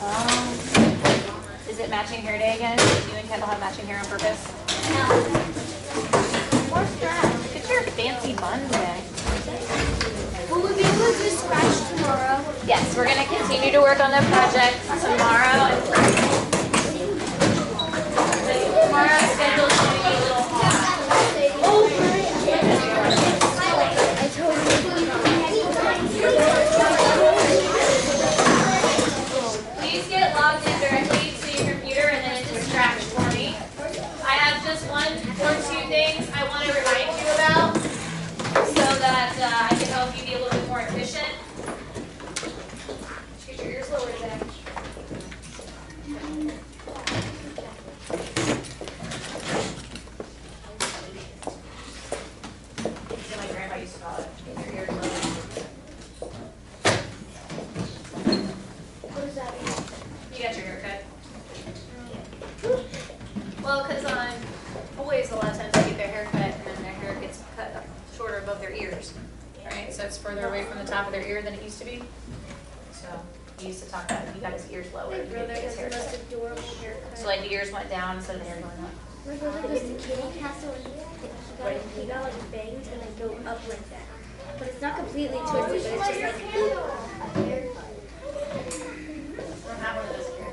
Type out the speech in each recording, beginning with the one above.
Is it matching hair day again? Did you and Kendall have matching hair on purpose? No. More scratch. Look at your fancy bun today. Will we be able to do scratch tomorrow? Yes, we're going to continue to work on the project tomorrow and Friday. Tomorrow's schedule is going to be a little hard. I told you. Please get logged in directly to your computer and then into Scratch for me. I have just one or two things I want to remind you about so that I can help you be a little bit more efficient. Get your ears lowered, Zach. My grandma used to call it, get your ears lowered. What does that mean? You got your haircut. Well, because on boys, a lot of times they get their hair cut and then their hair gets cut up shorter above their ears, right? So it's further away from the top of their ear than it used to be. So he used to talk about he got his ears lowered. My He didn't brother get his has the hair most cut. adorable haircut. So like the ears went down instead of the hair going up. My brother goes to Kitty Castle and he got like bangs and then go up like that. But it's not completely twisted, but it's just like. I don't have one of those here.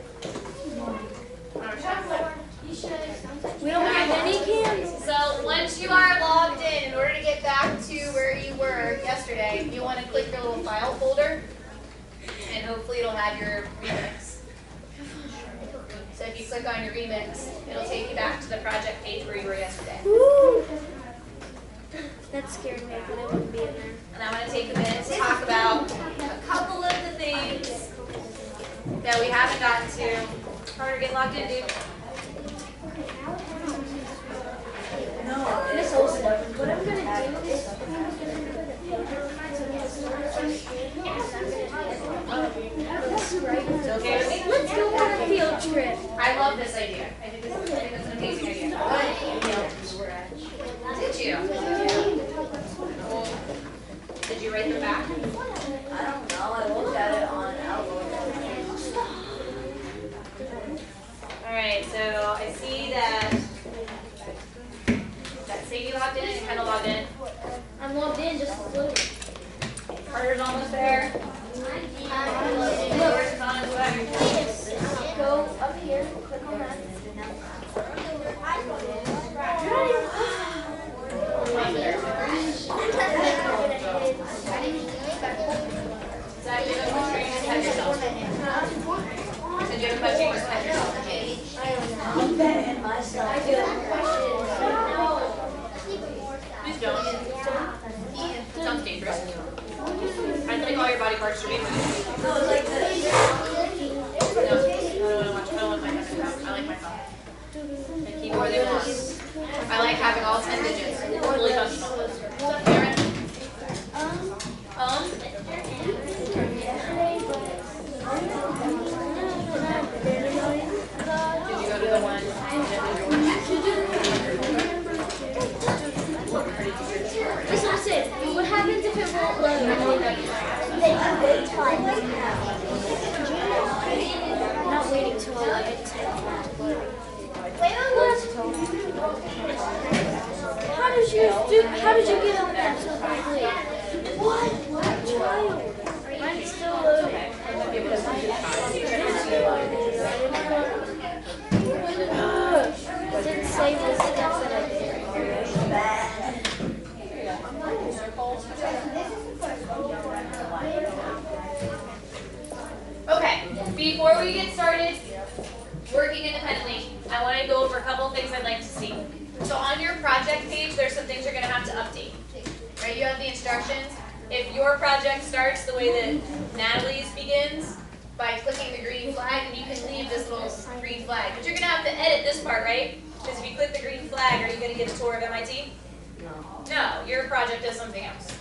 We don't have any cams. So once you are logged in order to get back to where you were yesterday, you want to click your little file folder, and hopefully it'll have your remix. So if you click on your remix, it'll take you back to the project page where you were yesterday. Woo! That scared me, but I wouldn't be in there. And I'm going to take a minute to talk about a couple of the things that we haven't gotten to. Carter, get logged in, dude. Miss Olsen, what I'm going to do is It's okay with me? let's go on a field trip. I love this idea. I think that's an amazing idea. Did you? Well, did you write them back? I don't know. I looked at it on Outlook. All right, so I see that Sadie logged in and Kendall logged in. I'm logged in, just loading. Carter's almost there. Yours is on its way. Go up here, click on that. Zach, you have a question, you just touch yourself. Did you have a question, you just touch yourself? I'm betting myself. I do have a question. Please don't. Sounds dangerous. I'd like all your body parts to be moved. No, it's like this. No, I don't want my head. I like myself. They keep more than one. I like having all 10 digits. Really functional. What's up, Karen? Did you go to the one? Just listen, what happens if it won't load? Then you wait till I leave now. I'm not waiting till 11 to wait on this. How did you get on that so quickly? What? Child. Mine's still loading. It didn't save the steps that I did. Okay, before we get started working independently, I want to go over a couple of things I'd like to see. So on your project page, there's some things you're going to have to update. Right? You have the instructions. If your project starts the way that Natalie's begins, by clicking the green flag, and you can leave this little green flag. But you're going to have to edit this part, right? Because if you click the green flag, are you going to get a tour of MIT? No, your project does something else.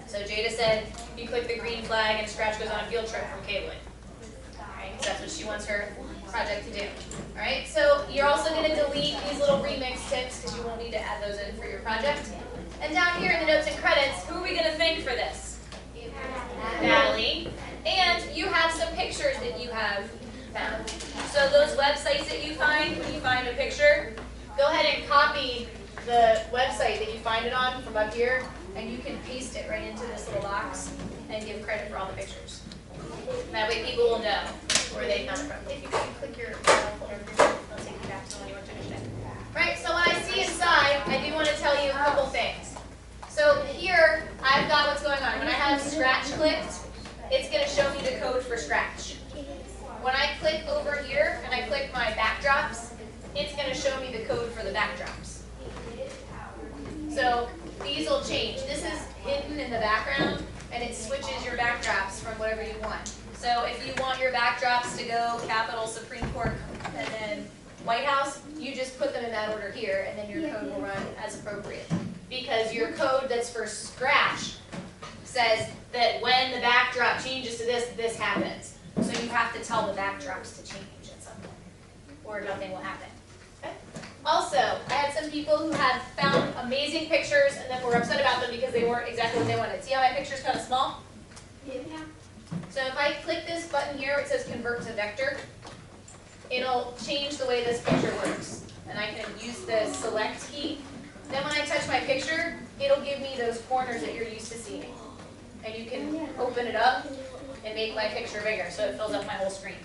So Jada said, you click the green flag and Scratch goes on a field trip from cabling. Alright, so that's what she wants her project to do. Alright, so you're also going to delete these little remix tips because you won't need to add those in for your project. And down here in the notes and credits, who are we going to thank for this? Natalie. And you have some pictures that you have found. So those websites that you find, when you find a picture, go ahead and copy the website that you find it on from up here, and you can paste it right into this little box and give credit for all the pictures. That way people will know where they found it from. If you can click your folder, I'll take you back to when you were finished it. Right, so when I see inside, I do want to tell you a couple things. So here, I've got what's going on. When I have Scratch clicked, it's going to show me the code for Scratch. When I click over here and I click my backdrops, it's going to show me the code for the backdrops. So these will change. This is hidden in the background, and it switches your backdrops from whatever you want. So if you want your backdrops to go Capitol, Supreme Court, and then White House, you just put them in that order here, and then your code will run as appropriate. Because your code that's for Scratch says that when the backdrop changes to this, this happens. So you have to tell the backdrops to change at some point, or nothing will happen. Okay? Also, I had some people who have found amazing pictures and then were upset about them because they weren't exactly what they wanted. See how my picture's kind of small? Yeah. So if I click this button here, it says convert to vector. It'll change the way this picture works. And I can use the select key. Then when I touch my picture, it'll give me those corners that you're used to seeing. And you can open it up and make my picture bigger so it fills up my whole screen.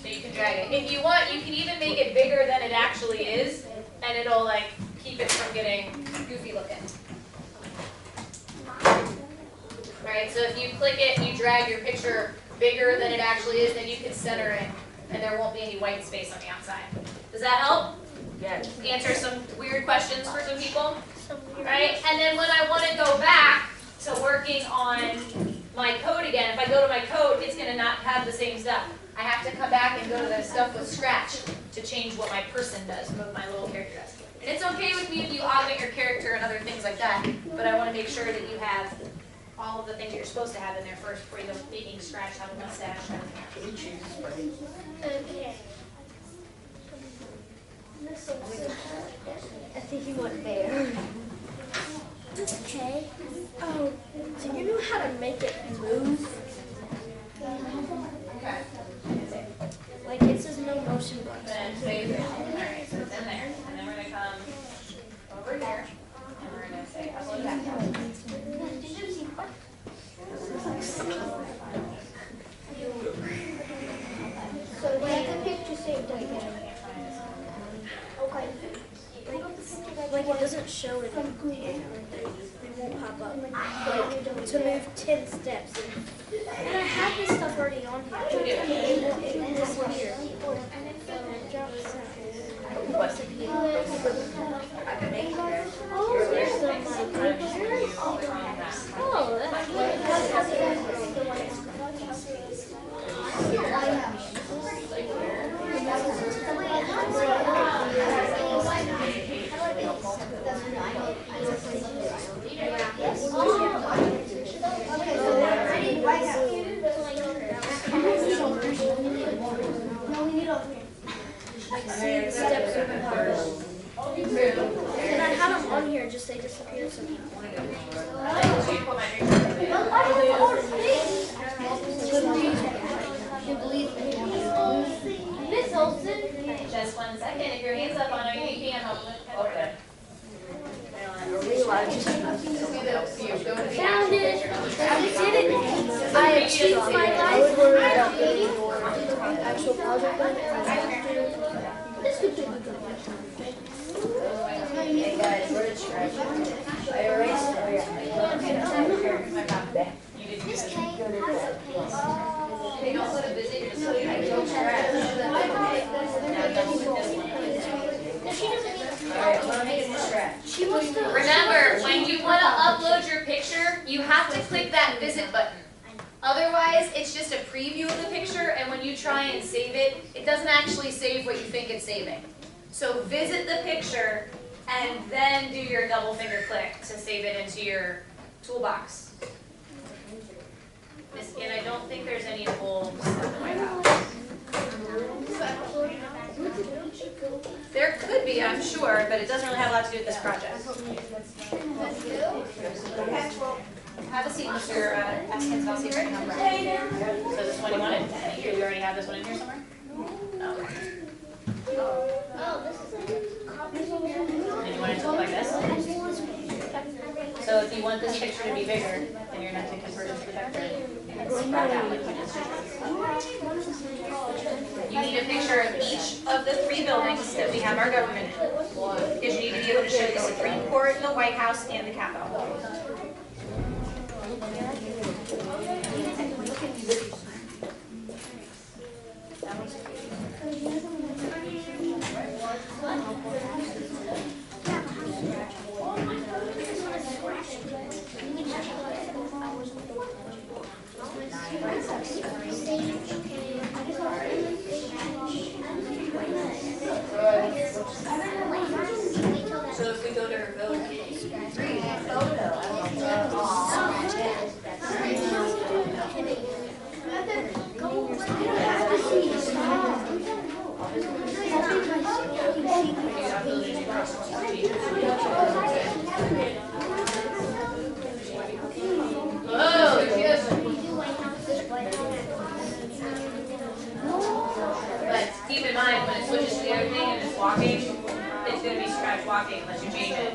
So you can drag it. If you want, you can even make it bigger than it actually is, and it'll like keep it from getting goofy looking. Alright, so if you click it and you drag your picture bigger than it actually is, then you can center it and there won't be any white space on the outside. Does that help? Yes. Answer some weird questions for some people? Right? And then when I want to go back to working on my code again, if I go to my code, it's going to not have the same stuff. I have to come back and go to the stuff with Scratch to change what my person does, what my little character does. And it's okay with me if you augment your character and other things like that, but I want to make sure that you have all of the things that you're supposed to have in there first before you go making Scratch, have a mustache, everything else. Okay. I think you want bear. Okay. Oh, do you know how to make it move? Okay. Like it says no motion button. Then save it. Alright, so it's in there. And then we're going to come over here, and we're going to say upload back. So get the picture saved again. Okay. Like it doesn't show it. It won't pop up. Like to move 10 steps. And I have this stuff already on here. It won't disappear. Oh, there's the picture. Oh, that's and I had them on here, just they disappeared somehow. Miss Olsen, just 1 second. If your hand's up on her, you can't hold it. Okay. Found it! I did it! I achieved my life! Actual project. Hey guys, where did Scratch? I erased it. They don't let a visit, just so you know. Remember, when you want to upload your picture, you have to click that visit button. Otherwise, it's just a preview of the picture, and when you try and save it, it doesn't actually save what you think it's saving. So visit the picture, and then do your double finger click to save it into your toolbox. And I don't think there's any full stuff in my house. There could be, I'm sure, but it doesn't really have a lot to do with this project. Have a seat, Mr. Atkins, I'll see if I can help her. So this one you wanted? Do we already have this one in here somewhere? No. Oh, this is a copy. And you want it to look like this? So if you want this picture to be bigger, then you're going to have to convert it to the vector and spread out like we just did. You need a picture of each of the 3 buildings that we have our government in. Because you need to be able to show the Supreme Court, the White House, and the Capitol. So if we go to her vote, but keep in mind when it switches to the other thing and it's walking, it's going to be scratch walking unless you change it.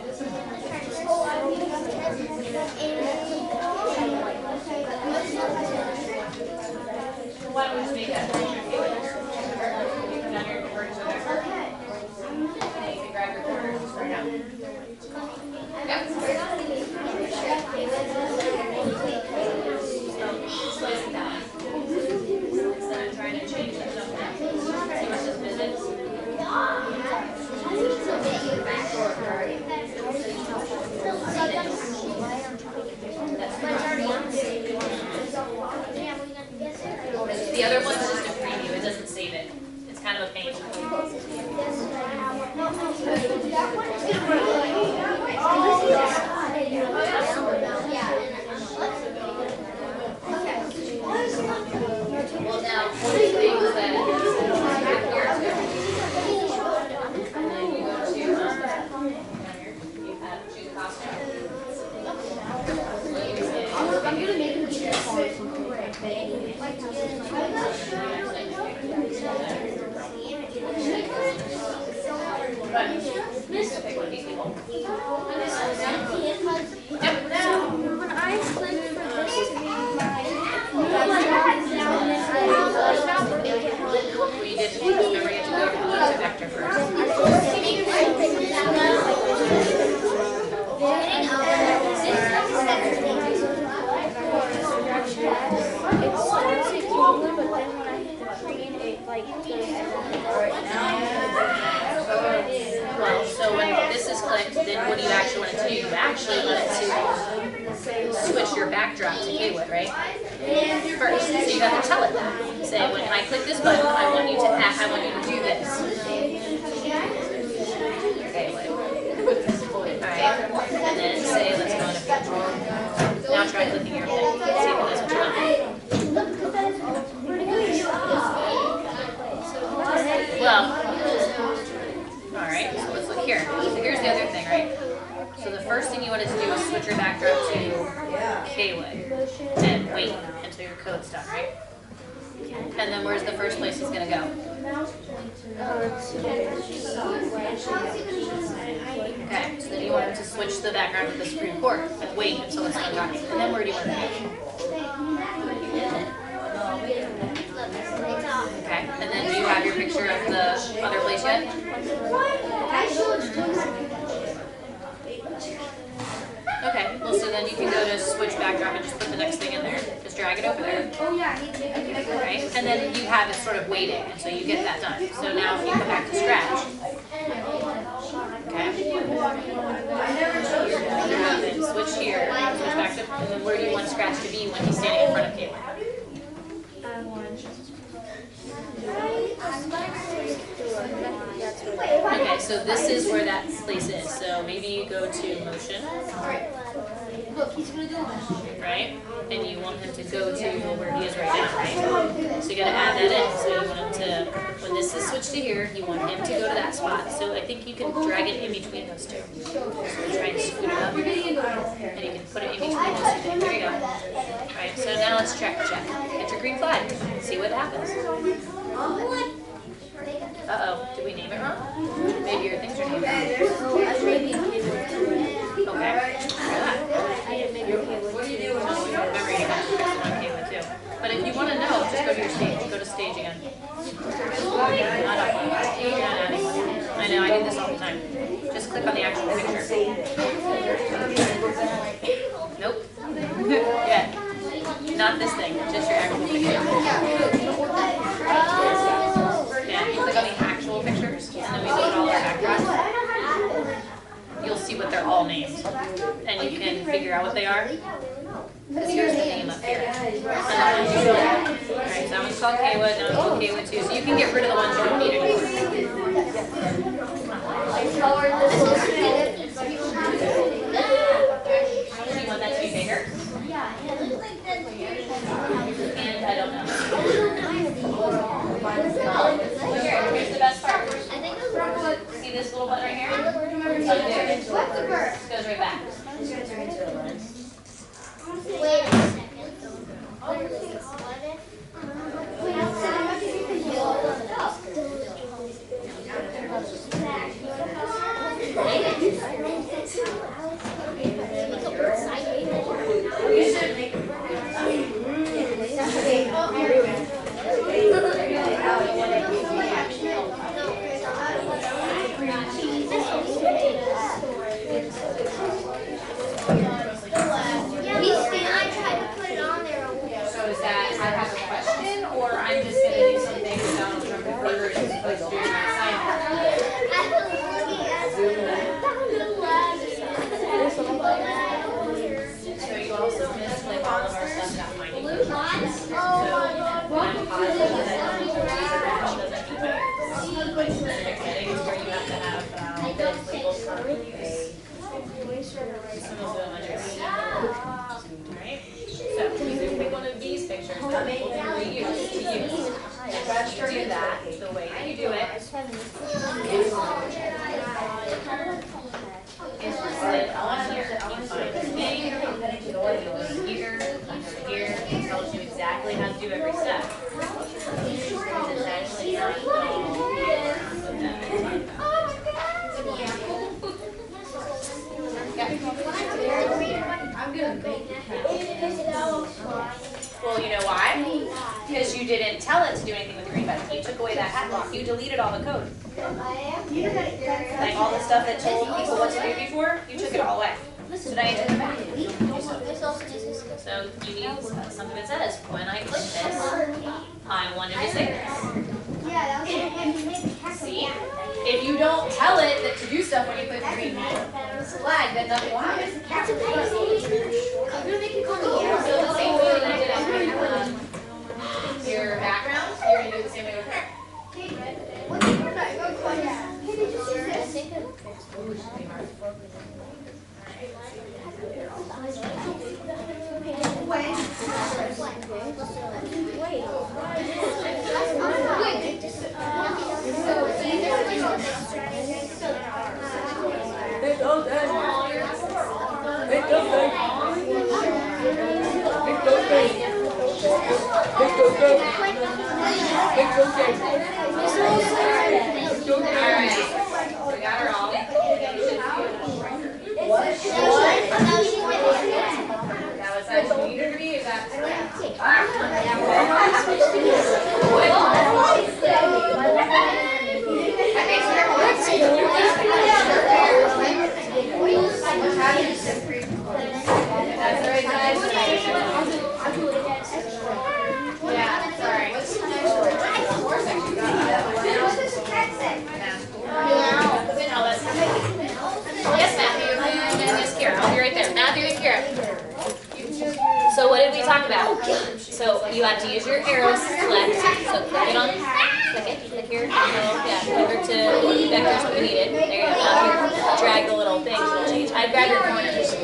Why don't we just make that picture? You come down here and convert it to a vector. And then you can grab your corner and just bring it out. Yep. Slow it down. Instead of trying to change the stuff now. See what's just visits. The other one's just a preview, it doesn't save it. It's kind of a pain. Well, now, one of the things that and then you go to you have choose costume. I'm gonna make a picture for But just pick one of these people. When I click for this to We did remember you have to go to the vector first. Well, so when this is clicked, then what do you actually want it to do? You actually want it to switch your backdrop to Kaywood, right? First, so you have to tell it that. Say, when I click this button, I want you to do this. Kaywood. Alright, and then say, let's go into future. Now try clicking your thing. See if it does what you want. Well, alright, so let's look here. So here's the other thing, right? So the first thing you want to do is switch your backdrop to Kaywood and wait until your code's done, right? And then where's the first place it's going to go? Okay, so then you want to switch the background to the Supreme Court and wait until it's done talking. And then where do you want to go? Okay, and then do you have your picture of the other place yet? Okay, well so then you can go to switch backdrop and just put the next thing in there. Just drag it over there. Right? And then you have it sort of waiting until you get that done. So now if you come back to scratch, okay, you have it, switch here, switch back to, and then where do you want scratch to be when he's standing in front of Caitlin? Okay, so this is where that place is. So maybe you go to motion, Look, he's gonna do it. right? And you want him to go to where he is right now, right? So you gotta add that in. So you want him to, when this is switched to here, you want him to go to that spot. So I think you can drag it in between those two. So try and scoot it up. And you can put it in between those two things. There you go. Alright, so now let's check. Get your green flag. See what happens. Uh-oh, did we name it wrong? Maybe your things are named wrong. Okay. What are you doing? Remember, you have to fix the one Kayla too. But if you want to know, just go to your stage. Go to stage again. I know, I do this all the time. Just click on the actual picture. Nope. Yeah. Not this thing, just your actual picture. Yeah, you click on the actual pictures, and then we load all the backgrounds. You'll see what they're all named, and you can figure out what they are. Because here's the name up here. Alright, so that one's called Kaywood, that one's called Kaywood too. So you can get rid of the ones you don't need anymore. Do you want that to be bigger? And I don't know. Here's the best part. See this little button right here? It goes right back. Wait a second. So is that I have a question, or I'm just going to do something without remembering as opposed to doing my assignment? So you also missed like all of our stuff got finding questions. So I'm positive that each doesn't need by specific headings where you have to have those labels for use. Some of them underneath. Alright? So you can pick one of these pictures that will be reused to use. And to do that, the way that you do it is to sit on here. You find the name, you go here, here, it tells you exactly how to do every step. It's actually not Well, you know why? Because you didn't tell it to do anything with the green button. You took away that hat block. You deleted all the code. Like all the stuff that told people what to do before, you took it all away. So now you took it back. So you need something that says, when I click this, I want to say this. See? If you don't tell it that to do stuff when you click the green flag, then nothing will happen. So the same way that you did with your background, you're going to do the same way with her. Alright, we got her all. That was actually needed to be, is that yeah, sorry. Yes, Matthew, and Miss Kira. I'll be right there. Matthew and Kira. So what did we talk about? So you have to use your arrows to select. So click it on, click here. Yeah, over to vectors what we needed. There you go. Now if you drag the little things, it'll change. I grab your corners.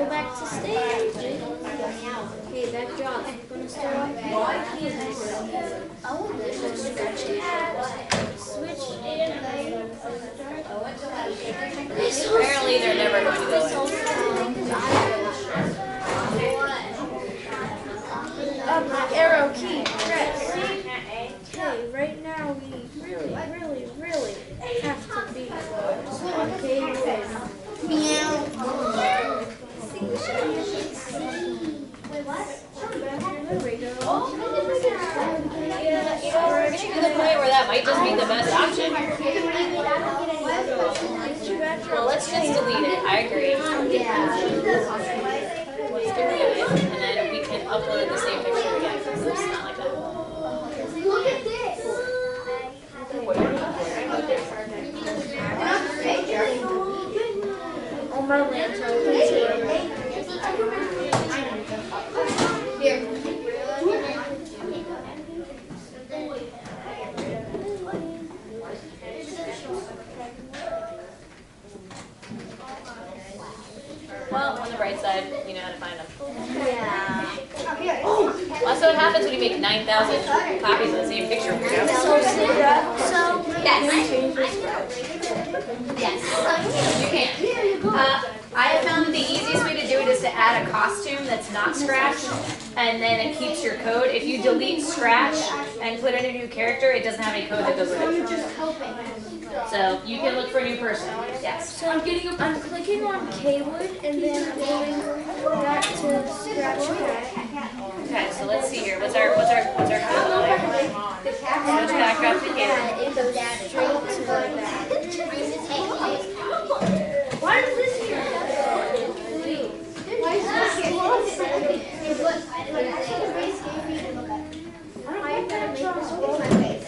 back to stage. Okay, that job. I'm gonna start off with scratching hat, switch in, Apparently they're never going to go in. Arrow key, press. Okay, right now we really have to be okay with meow. There we go. We're getting to the point where that might just be the best option. Well, let's just delete it. I agree. Let's get rid of it, and then we can upload the same picture again. It's not like that. Look at this. On my laptop. Here. Well, on the bright side, you know how to find them. Yeah. That's what happens when you make 9,000 copies of the same picture. Yes. Yes, you can. I have found that the easiest way to do it is to add a costume that's not Scratch, and then it keeps your code. If you delete Scratch and put in a new character, it doesn't have any code that goes with it. So you can look for a new person. Yes. So I'm clicking on K-Wood and then I'm going back to Scratch Pack. Okay, so let's see here. What's our code? Let's back up to here. It goes straight to that. Why is this here? Why is this here? I gotta make this roll my face.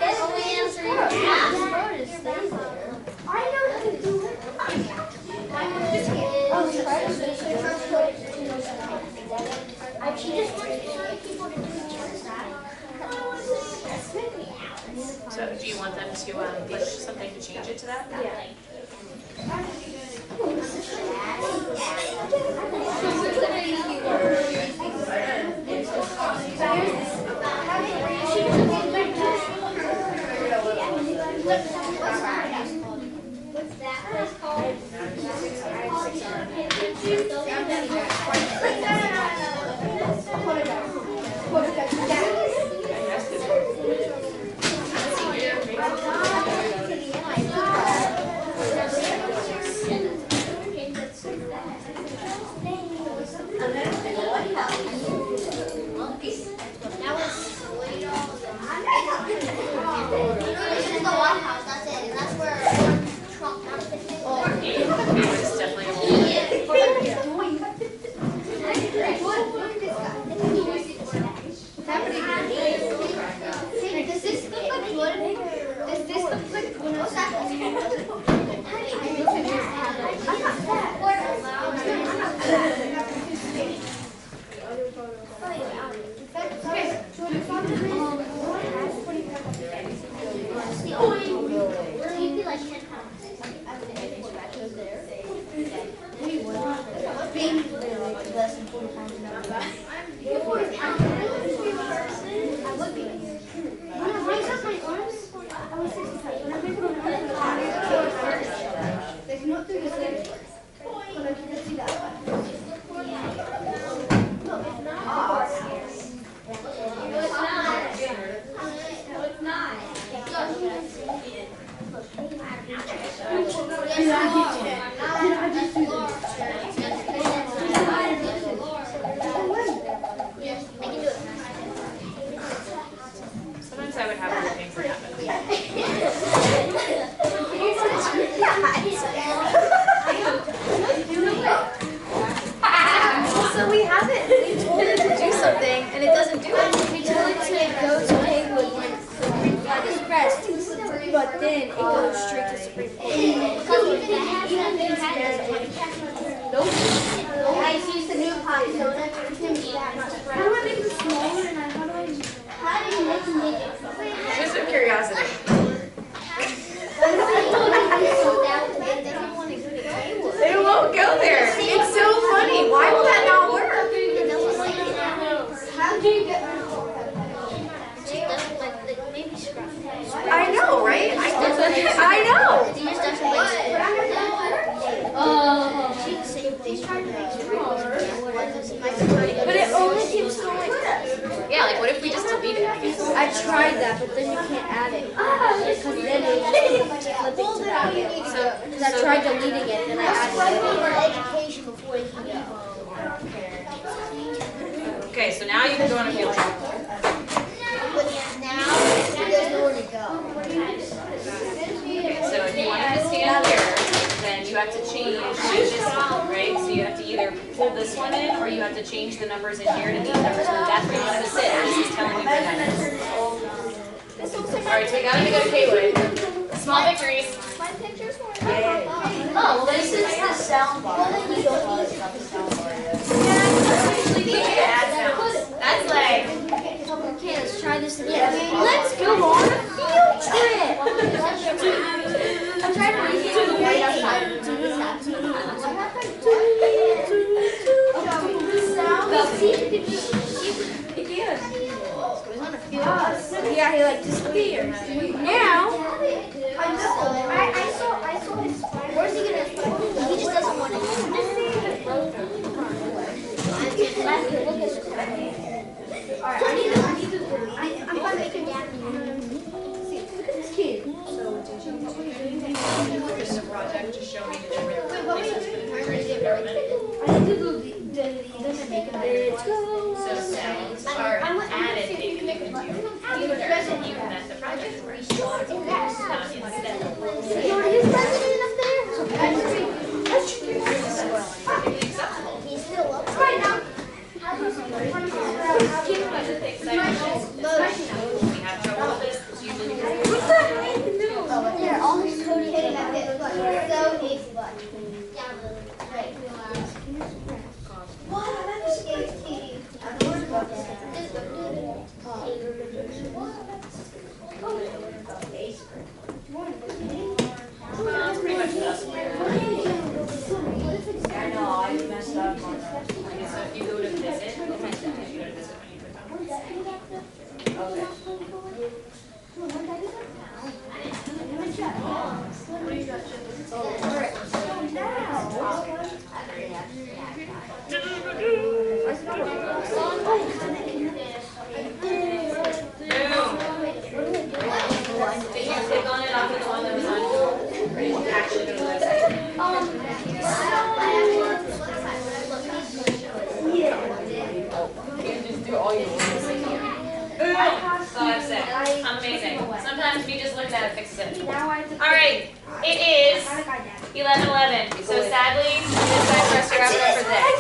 That's only answering. I know how to do it. Oh, try to she just wants people to do So do you want them to push something to change it to that? Yeah. What's that called? It's definitely Sometimes I would have other things that happen. So we have it. We told it to do something, and it doesn't do it. We told it to go to Haywood when the green flag is pressed, but then it goes straight to Supreme Court. Guys, use the new pie soda. How do I make it smaller, and how do you make it? Just a curiosity. It won't go there. It's so I tried that, but then you can't add it. Because then it just flip it to that. Because I tried deleting it, then I added it. Education before you can go. Okay, so now you can go on a field trip. But now, there's nowhere to go. Okay, so if you want to stand here, then you have to change this one, right? So you have to either pull this one in, or you have to change the numbers in here to these numbers. But that's where you have to sit. This is telling me where that is. Alright, so we gotta go to Kaywood. Small victories. My pictures were Oh, well this is the sound bar. usually That's like, okay, let's try this again. Let's go on a field trip. I'm trying to read it the way yeah, he like disappears. Now, I saw his. Where's he gonna? He just doesn't want to. Alright, I'm gonna make him down. See, look at this kid. just a project to show me the different places for the I government. did the make him. So sounds are added if you can do either, even at the project where you still have to not instead. His president up there? He's still up. Right now. We have trouble with this, it's usually because Yeah, all his coding is so easy. it's pretty much us. I know, I messed up on that. Okay, so if you go to visit, if you go to visit when you click on Okay. Did you click on it off of the one that was on actually go to the website? You can just do all your work. That's all I've said. I'm amazing. Sometimes me just looking at it fixes it. Alright, it is 11:11. So sadly, it's time for us to wrap it up for today.